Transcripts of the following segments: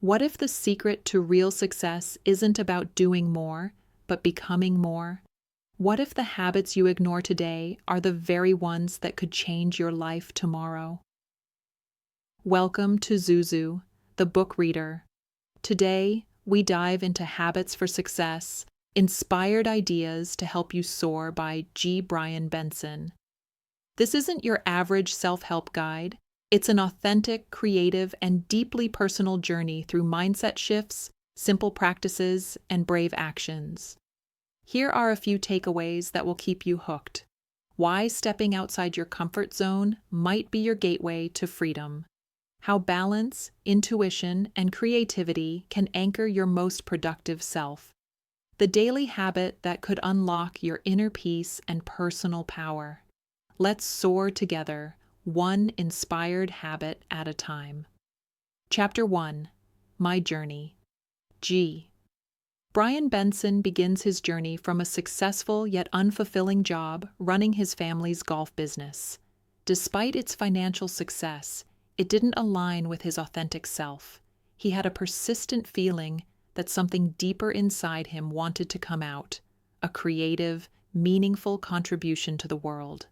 What if the secret to real success isn't about doing more, but becoming more? What if the habits you ignore today are the very ones that could change your life tomorrow? Welcome to Zuzu, the book reader. Today, we dive into Habits for Success, Inspired Ideas to Help You Soar by G. Brian Benson. This isn't your average self-help guide. It's an authentic, creative, and deeply personal journey through mindset shifts, simple practices, and brave actions. Here are a few takeaways that will keep you hooked. Why stepping outside your comfort zone might be your gateway to freedom. How balance, intuition, and creativity can anchor your most productive self. The daily habit that could unlock your inner peace and personal power. Let's soar together, one inspired habit at a time. Chapter 1. My Journey. G. Brian Benson begins his journey from a successful yet unfulfilling job running his family's golf business. Despite its financial success, it didn't align with his authentic self. He had a persistent feeling that something deeper inside him wanted to come out, a creative, meaningful contribution to the world.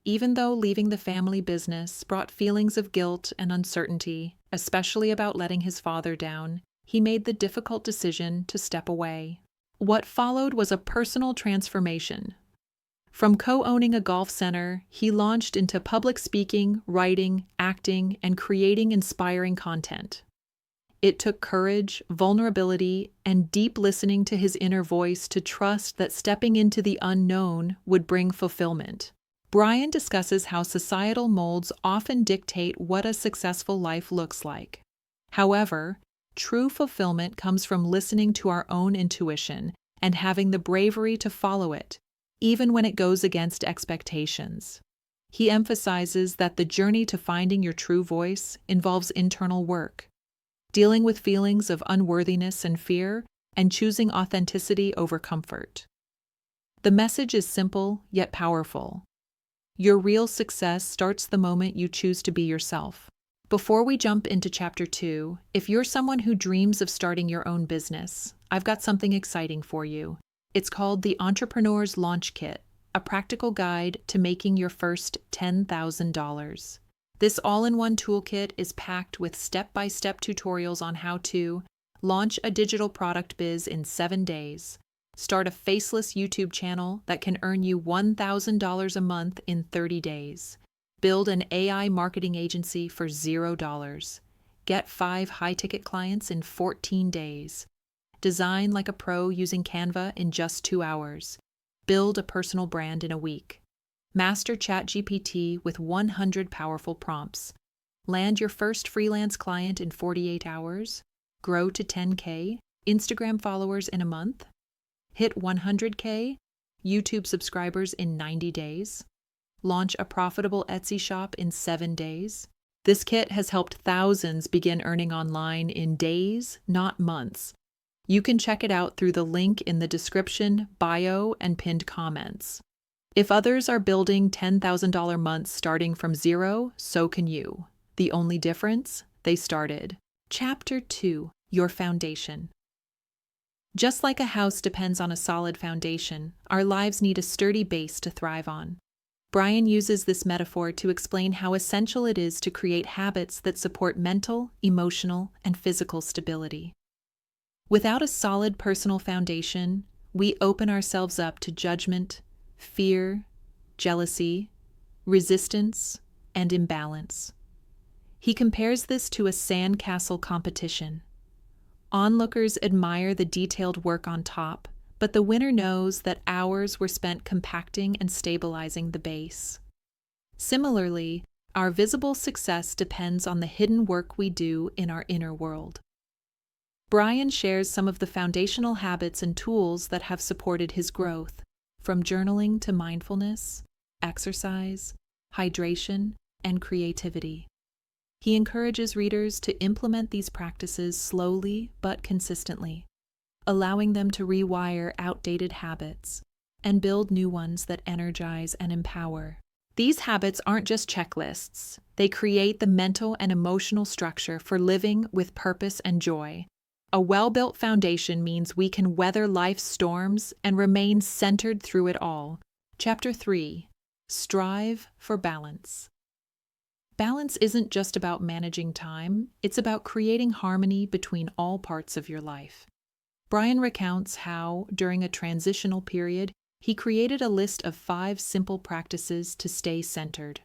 Even though leaving the family business brought feelings of guilt and uncertainty, especially about letting his father down, he made the difficult decision to step away. What followed was a personal transformation. From co-owning a golf center, he launched into public speaking, writing, acting, and creating inspiring content. It took courage, vulnerability, and deep listening to his inner voice to trust that stepping into the unknown would bring fulfillment. Brian discusses how societal molds often dictate what a successful life looks like. However, true fulfillment comes from listening to our own intuition and having the bravery to follow it, even when it goes against expectations. He emphasizes that the journey to finding your true voice involves internal work, dealing with feelings of unworthiness and fear, and choosing authenticity over comfort. The message is simple yet powerful. Your real success starts the moment you choose to be yourself. Before we jump into Chapter 2, if you're someone who dreams of starting your own business, I've got something exciting for you. It's called the Entrepreneur's Launch Kit, a practical guide to making your first $10,000. This all-in-one toolkit is packed with step-by-step tutorials on how to launch a digital product biz in 7 days, start a faceless YouTube channel that can earn you $1,000 a month in 30 days, build an AI marketing agency for $0, get 5 high-ticket clients in 14 days, design like a pro using Canva in just 2 hours, build a personal brand in a week, master ChatGPT with 100 powerful prompts, land your first freelance client in 48 hours, grow to 10K Instagram followers in a month, hit 100K YouTube subscribers in 90 days, launch a profitable Etsy shop in 7 days. This kit has helped thousands begin earning online in days, not months. You can check it out through the link in the description, bio, and pinned comments. If others are building $10,000 months starting from zero, so can you. The only difference? They started. Chapter 2. Your Foundation. Just like a house depends on a solid foundation, our lives need a sturdy base to thrive on. Brian uses this metaphor to explain how essential it is to create habits that support mental, emotional, and physical stability. Without a solid personal foundation, we open ourselves up to judgment, fear, jealousy, resistance, and imbalance. He compares this to a sandcastle competition. Onlookers admire the detailed work on top, but the winner knows that hours were spent compacting and stabilizing the base. Similarly, our visible success depends on the hidden work we do in our inner world. Brian shares some of the foundational habits and tools that have supported his growth, from journaling to mindfulness, exercise, hydration, and creativity. He encourages readers to implement these practices slowly but consistently, allowing them to rewire outdated habits and build new ones that energize and empower. These habits aren't just checklists. They create the mental and emotional structure for living with purpose and joy. A well-built foundation means we can weather life's storms and remain centered through it all. Chapter 3. Strive for balance. Balance isn't just about managing time, it's about creating harmony between all parts of your life. Brian recounts how, during a transitional period, he created a list of 5 simple practices to stay centered.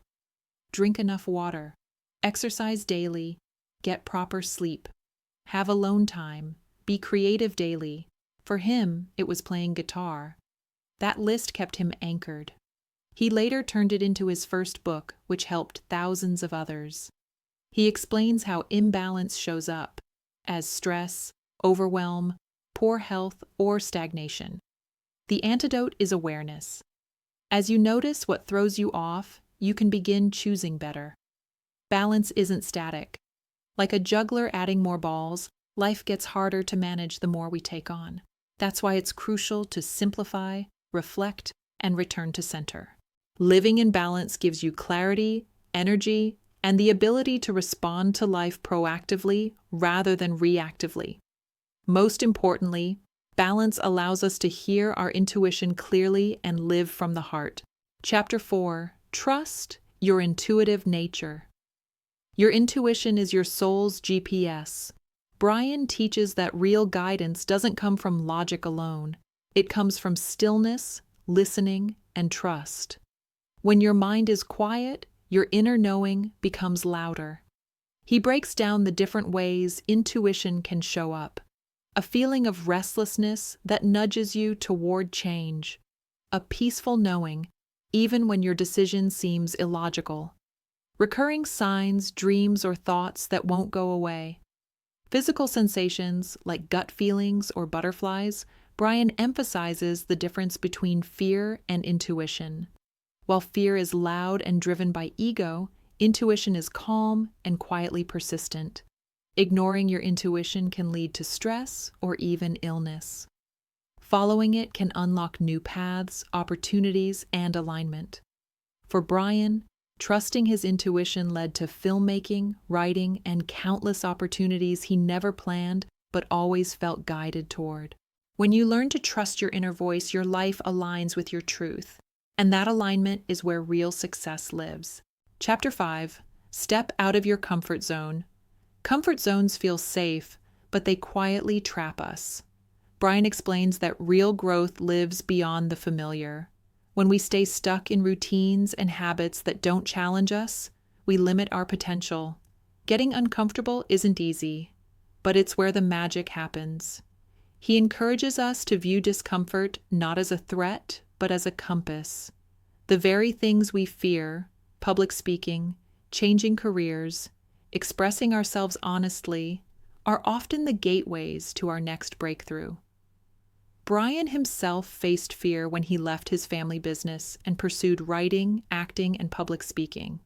Drink enough water, exercise daily, get proper sleep, have alone time, be creative daily. For him, it was playing guitar. That list kept him anchored. He later turned it into his first book, which helped thousands of others. He explains how imbalance shows up as stress, overwhelm, poor health, or stagnation. The antidote is awareness. As you notice what throws you off, you can begin choosing better. Balance isn't static. Like a juggler adding more balls, life gets harder to manage the more we take on. That's why it's crucial to simplify, reflect, and return to center. Living in balance gives you clarity, energy, and the ability to respond to life proactively rather than reactively. Most importantly, balance allows us to hear our intuition clearly and live from the heart. Chapter 4. Trust your intuitive nature. Your intuition is your soul's GPS. Brian teaches that real guidance doesn't come from logic alone. It comes from stillness, listening, and trust. When your mind is quiet, your inner knowing becomes louder. He breaks down the different ways intuition can show up. A feeling of restlessness that nudges you toward change. A peaceful knowing, even when your decision seems illogical. Recurring signs, dreams, or thoughts that won't go away. Physical sensations like gut feelings or butterflies, Brian emphasizes the difference between fear and intuition. While fear is loud and driven by ego, intuition is calm and quietly persistent. Ignoring your intuition can lead to stress or even illness. Following it can unlock new paths, opportunities, and alignment. For Brian, trusting his intuition led to filmmaking, writing, and countless opportunities he never planned but always felt guided toward. When you learn to trust your inner voice, your life aligns with your truth. And that alignment is where real success lives. Chapter 5. Step out of your comfort zone. Comfort zones feel safe, but they quietly trap us. Brian explains that real growth lives beyond the familiar. When we stay stuck in routines and habits that don't challenge us, we limit our potential. Getting uncomfortable isn't easy, but it's where the magic happens. He encourages us to view discomfort not as a threat, but as a compass. The very things we fear, public speaking, changing careers, expressing ourselves honestly, are often the gateways to our next breakthrough. Brian himself faced fear when he left his family business and pursued writing, acting, and public speaking.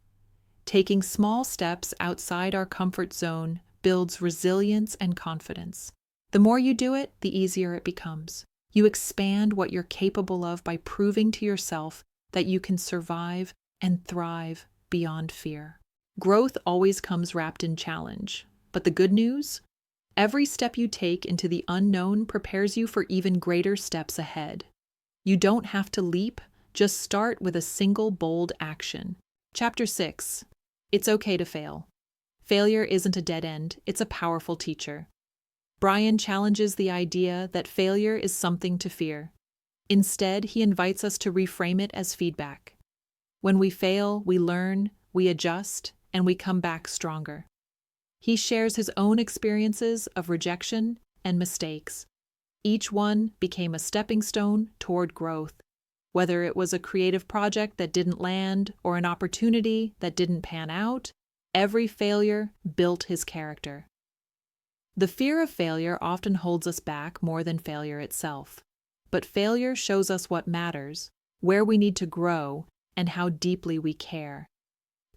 Taking small steps outside our comfort zone builds resilience and confidence. The more you do it, the easier it becomes. You expand what you're capable of by proving to yourself that you can survive and thrive beyond fear. Growth always comes wrapped in challenge, but the good news? Every step you take into the unknown prepares you for even greater steps ahead. You don't have to leap, just start with a single bold action. Chapter 6. It's okay to fail. Failure isn't a dead end, it's a powerful teacher. Brian challenges the idea that failure is something to fear. Instead, he invites us to reframe it as feedback. When we fail, we learn, we adjust, and we come back stronger. He shares his own experiences of rejection and mistakes. Each one became a stepping stone toward growth, whether it was a creative project that didn't land or an opportunity that didn't pan out. Every failure built his character. The fear of failure often holds us back more than failure itself. But failure shows us what matters, where we need to grow, and how deeply we care.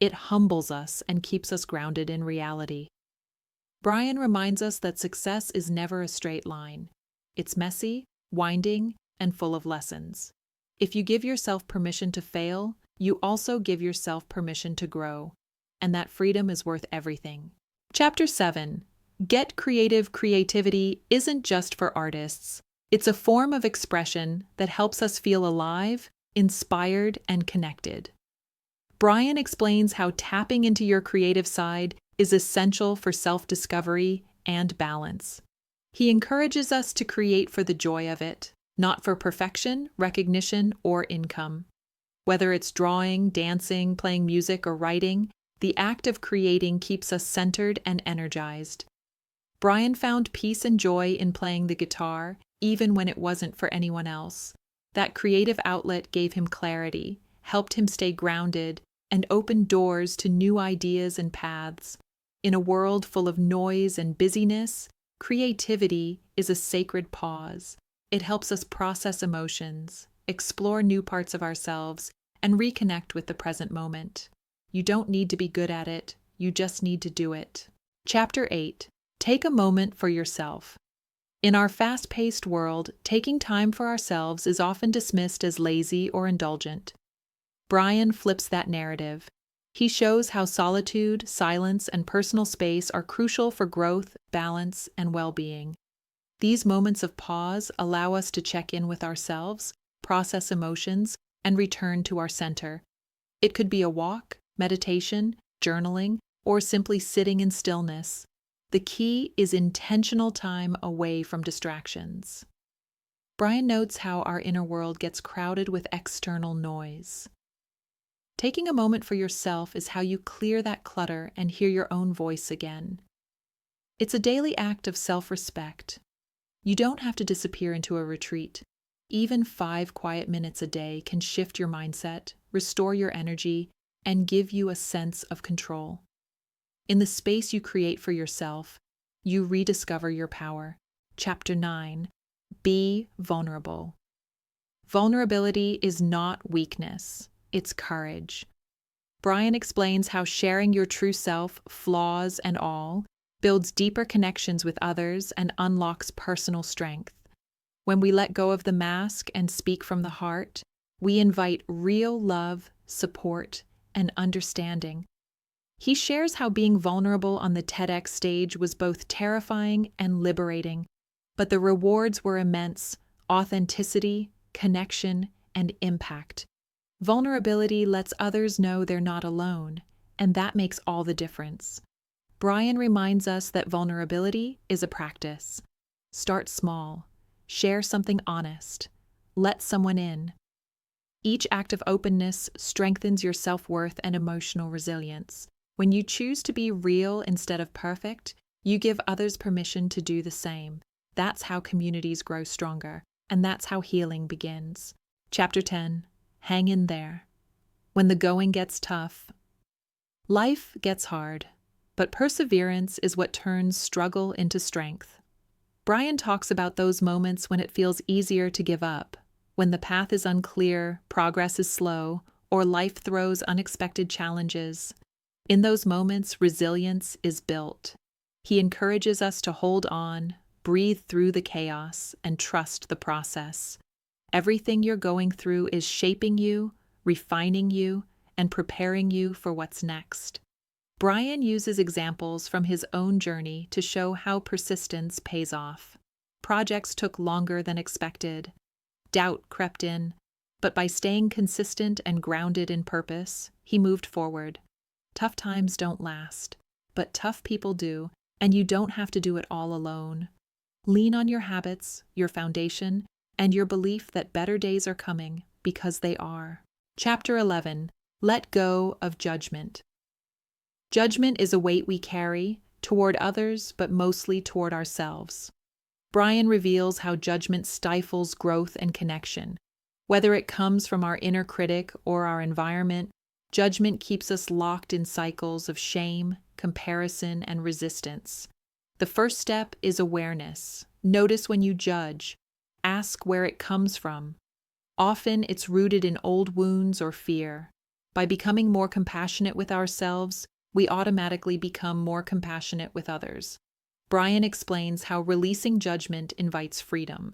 It humbles us and keeps us grounded in reality. Brian reminds us that success is never a straight line. It's messy, winding, and full of lessons. If you give yourself permission to fail, you also give yourself permission to grow, and that freedom is worth everything. Chapter 7. Get creative. Creativity isn't just for artists. It's a form of expression that helps us feel alive, inspired, and connected. Brian explains how tapping into your creative side is essential for self-discovery and balance. He encourages us to create for the joy of it, not for perfection, recognition, or income. Whether it's drawing, dancing, playing music, or writing, the act of creating keeps us centered and energized. Brian found peace and joy in playing the guitar, even when it wasn't for anyone else. That creative outlet gave him clarity, helped him stay grounded, and opened doors to new ideas and paths. In a world full of noise and busyness, creativity is a sacred pause. It helps us process emotions, explore new parts of ourselves, and reconnect with the present moment. You don't need to be good at it, you just need to do it. Chapter 8. Take a moment for yourself. In our fast-paced world, taking time for ourselves is often dismissed as lazy or indulgent. Brian flips that narrative. He shows how solitude, silence, and personal space are crucial for growth, balance, and well-being. These moments of pause allow us to check in with ourselves, process emotions, and return to our center. It could be a walk, meditation, journaling, or simply sitting in stillness. The key is intentional time away from distractions. Brian notes how our inner world gets crowded with external noise. Taking a moment for yourself is how you clear that clutter and hear your own voice again. It's a daily act of self-respect. You don't have to disappear into a retreat. Even 5 quiet minutes a day can shift your mindset, restore your energy, and give you a sense of control. In the space you create for yourself, you rediscover your power. Chapter 9. Be vulnerable. Vulnerability is not weakness. It's courage. Brian explains how sharing your true self, flaws and all, builds deeper connections with others and unlocks personal strength. When we let go of the mask and speak from the heart, we invite real love, support, and understanding. He shares how being vulnerable on the TEDx stage was both terrifying and liberating, but the rewards were immense: authenticity, connection, and impact. Vulnerability lets others know they're not alone, and that makes all the difference. Brian reminds us that vulnerability is a practice. Start small. Share something honest. Let someone in. Each act of openness strengthens your self-worth and emotional resilience. When you choose to be real instead of perfect, you give others permission to do the same. That's how communities grow stronger, and that's how healing begins. Chapter 10. Hang in there. When the going gets tough, life gets hard, but perseverance is what turns struggle into strength. Brian talks about those moments when it feels easier to give up, when the path is unclear, progress is slow, or life throws unexpected challenges. In those moments, resilience is built. He encourages us to hold on, breathe through the chaos, and trust the process. Everything you're going through is shaping you, refining you, and preparing you for what's next. Brian uses examples from his own journey to show how persistence pays off. Projects took longer than expected. Doubt crept in, but by staying consistent and grounded in purpose, he moved forward. Tough times don't last, but tough people do, and you don't have to do it all alone. Lean on your habits, your foundation, and your belief that better days are coming, because they are. Chapter 11. Let go of judgment. Judgment is a weight we carry toward others, but mostly toward ourselves. Brian reveals how judgment stifles growth and connection. Whether it comes from our inner critic or our environment, judgment keeps us locked in cycles of shame, comparison, and resistance. The first step is awareness. Notice when you judge. Ask where it comes from. Often it's rooted in old wounds or fear. By becoming more compassionate with ourselves, we automatically become more compassionate with others. Brian explains how releasing judgment invites freedom.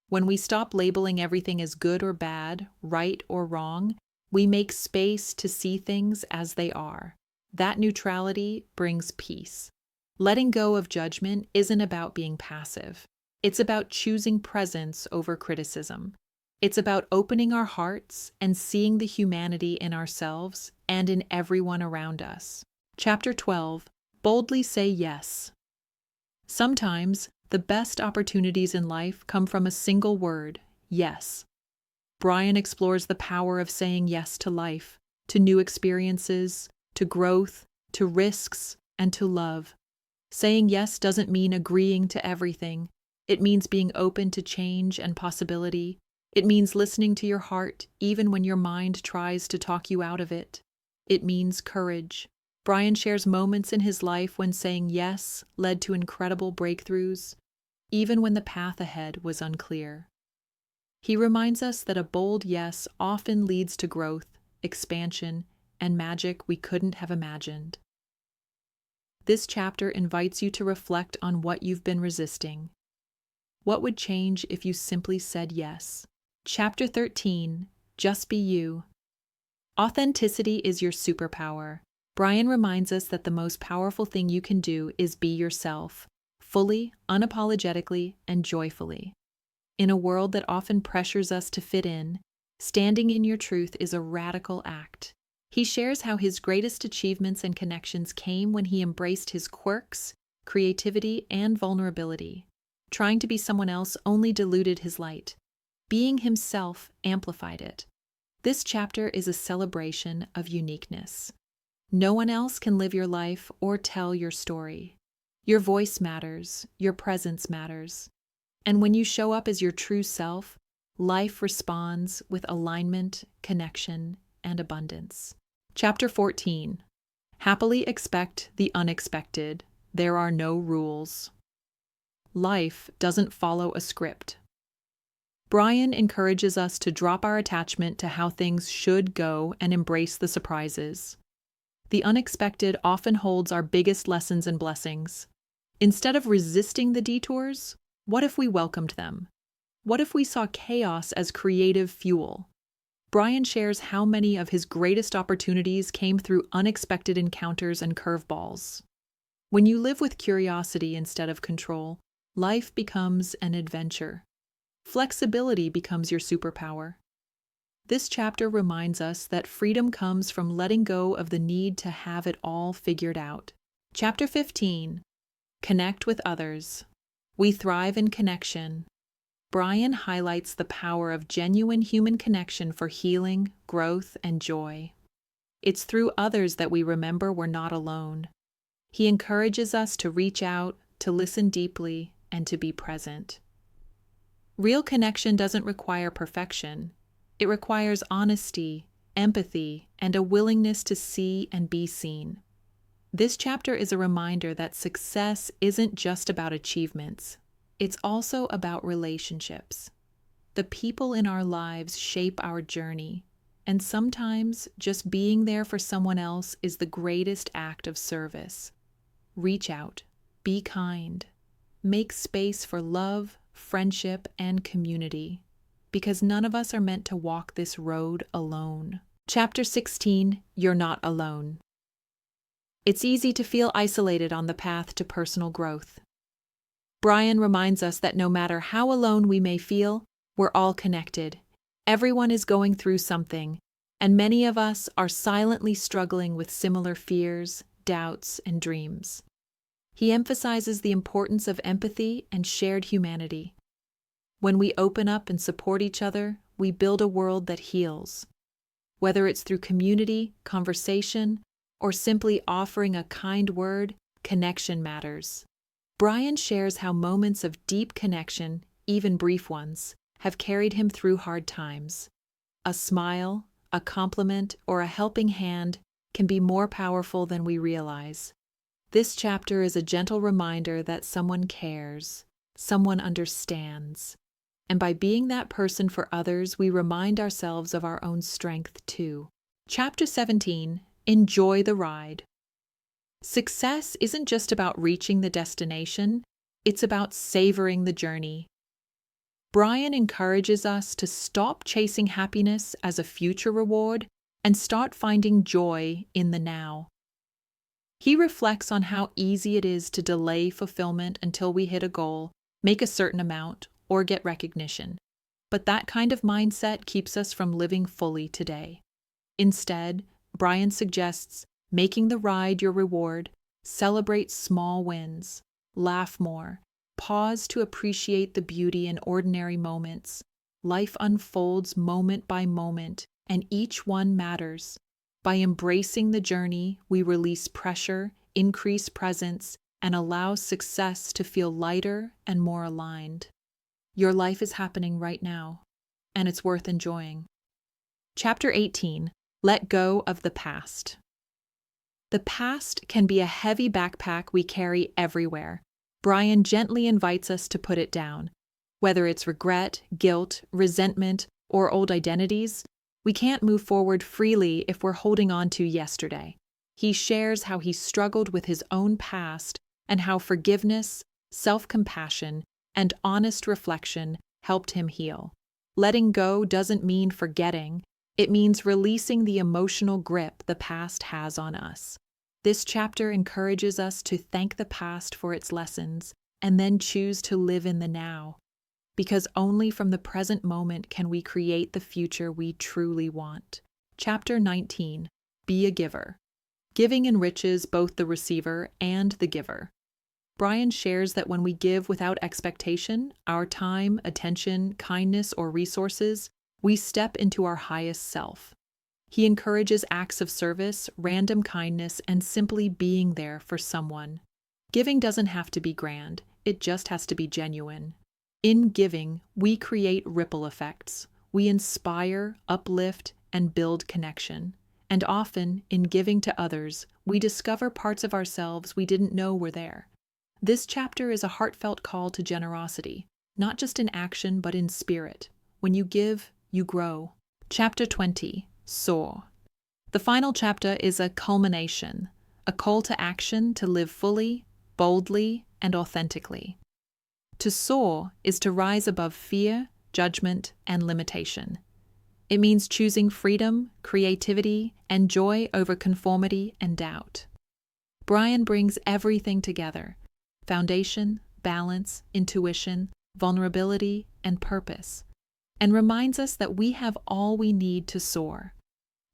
When we stop labeling everything as good or bad, right or wrong, We make space to see things as they are. That neutrality brings peace. Letting go of judgment isn't about being passive. It's about choosing presence over criticism. It's about opening our hearts and seeing the humanity in ourselves and in everyone around us. Chapter 12. Boldly Say Yes. Sometimes, the best opportunities in life come from a single word, yes. Brian explores the power of saying yes to life, to new experiences, to growth, to risks, and to love. Saying yes doesn't mean agreeing to everything. It means being open to change and possibility. It means listening to your heart even when your mind tries to talk you out of it. It means courage. Brian shares moments in his life when saying yes led to incredible breakthroughs, even when the path ahead was unclear. He reminds us that a bold yes often leads to growth, expansion, and magic we couldn't have imagined. This chapter invites you to reflect on what you've been resisting. What would change if you simply said yes? Chapter 13. Just Be You. Authenticity is your superpower. Brian reminds us that the most powerful thing you can do is be yourself, fully, unapologetically, and joyfully. In a world that often pressures us to fit in, standing in your truth is a radical act. He shares how his greatest achievements and connections came when he embraced his quirks, creativity, and vulnerability. Trying to be someone else only diluted his light. Being himself amplified it. This chapter is a celebration of uniqueness. No one else can live your life or tell your story. Your voice matters, your presence matters. And when you show up as your true self, life responds with alignment, connection, and abundance. Chapter 14. Happily expect the unexpected. There are no rules. Life doesn't follow a script. Brian encourages us to drop our attachment to how things should go and embrace the surprises. The unexpected often holds our biggest lessons and blessings. Instead of resisting the detours, what if we welcomed them? What if we saw chaos as creative fuel? Brian shares how many of his greatest opportunities came through unexpected encounters and curveballs. When you live with curiosity instead of control, life becomes an adventure. Flexibility becomes your superpower. This chapter reminds us that freedom comes from letting go of the need to have it all figured out. Chapter 15. Connect with others. We thrive in connection. Brian highlights the power of genuine human connection for healing, growth, and joy. It's through others that we remember we're not alone. He encourages us to reach out, to listen deeply, and to be present. Real connection doesn't require perfection. It requires honesty, empathy, and a willingness to see and be seen. This chapter is a reminder that success isn't just about achievements. It's also about relationships. The people in our lives shape our journey, and sometimes just being there for someone else is the greatest act of service. Reach out, be kind, make space for love, friendship, and community, because none of us are meant to walk this road alone. Chapter 16. You're not alone. It's easy to feel isolated on the path to personal growth. Brian reminds us that no matter how alone we may feel, we're all connected. Everyone is going through something, and many of us are silently struggling with similar fears, doubts, and dreams. He emphasizes the importance of empathy and shared humanity. When we open up and support each other, we build a world that heals. Whether it's through community, conversation, or simply offering a kind word, connection matters. Brian shares how moments of deep connection, even brief ones, have carried him through hard times. A smile, a compliment, or a helping hand can be more powerful than we realize. This chapter is a gentle reminder that someone cares, someone understands. And by being that person for others, we remind ourselves of our own strength too. Chapter 17. Enjoy the ride. Success isn't just about reaching the destination, it's about savoring the journey. Brian encourages us to stop chasing happiness as a future reward and start finding joy in the now. He reflects on how easy it is to delay fulfillment until we hit a goal, make a certain amount, or get recognition. But that kind of mindset keeps us from living fully today. Instead, Brian suggests making the ride your reward, celebrate small wins, laugh more, pause to appreciate the beauty in ordinary moments. Life unfolds moment by moment, and each one matters. By embracing the journey, we release pressure, increase presence, and allow success to feel lighter and more aligned. Your life is happening right now, and it's worth enjoying. Chapter 18. Let go of the past. The past can be a heavy backpack we carry everywhere. Brian gently invites us to put it down. Whether it's regret, guilt, resentment, or old identities, we can't move forward freely if we're holding on to yesterday. He shares how he struggled with his own past and how forgiveness, self-compassion, and honest reflection helped him heal. Letting go doesn't mean forgetting. It means releasing the emotional grip the past has on us. This chapter encourages us to thank the past for its lessons and then choose to live in the now. Because only from the present moment can we create the future we truly want. Chapter 19. Be a giver. Giving enriches both the receiver and the giver. Brian shares that when we give without expectation, our time, attention, kindness, or resources, we step into our highest self. He encourages acts of service, random kindness, and simply being there for someone. Giving doesn't have to be grand, it just has to be genuine. In giving, we create ripple effects. We inspire, uplift, and build connection. And often, in giving to others, we discover parts of ourselves we didn't know were there. This chapter is a heartfelt call to generosity, not just in action but in spirit. When you give, you grow. Chapter 20. Soar. The final chapter is a culmination, a call to action to live fully, boldly, and authentically. To soar is to rise above fear, judgment, and limitation. It means choosing freedom, creativity, and joy over conformity and doubt. Brian brings everything together: foundation, balance, intuition, vulnerability, and purpose, and reminds us that we have all we need to soar.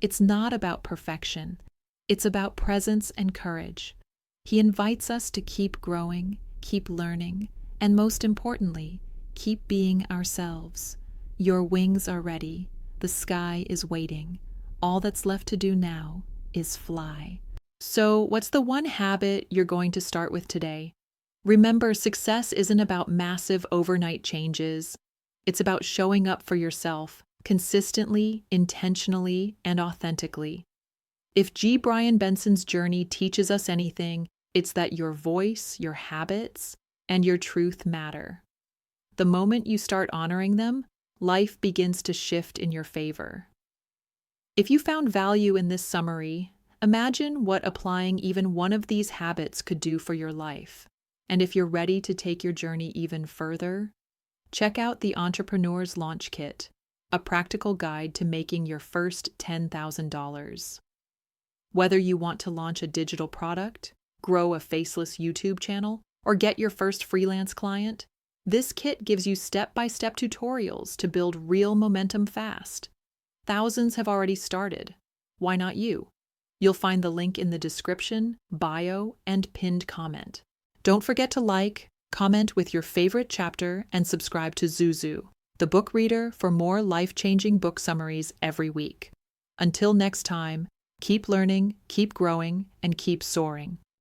It's not about perfection. It's about presence and courage. He invites us to keep growing, keep learning, and most importantly, keep being ourselves. Your wings are ready. The sky is waiting. All that's left to do now is fly. So, what's the one habit you're going to start with today? Remember, success isn't about massive overnight changes. It's about showing up for yourself, consistently, intentionally, and authentically. If G. Brian Benson's journey teaches us anything, it's that your voice, your habits, and your truth matter. The moment you start honoring them, life begins to shift in your favor. If you found value in this summary, imagine what applying even one of these habits could do for your life. And if you're ready to take your journey even further, check out the Entrepreneur's Launch Kit, a practical guide to making your first $10,000. Whether you want to launch a digital product, grow a faceless YouTube channel, or get your first freelance client, this kit gives you step-by-step tutorials to build real momentum fast. Thousands have already started. Why not you? You'll find the link in the description, bio, and pinned comment. Don't forget to like, comment with your favorite chapter, and subscribe to Zuzu, the book reader, for more life-changing book summaries every week. Until next time, keep learning, keep growing, and keep soaring.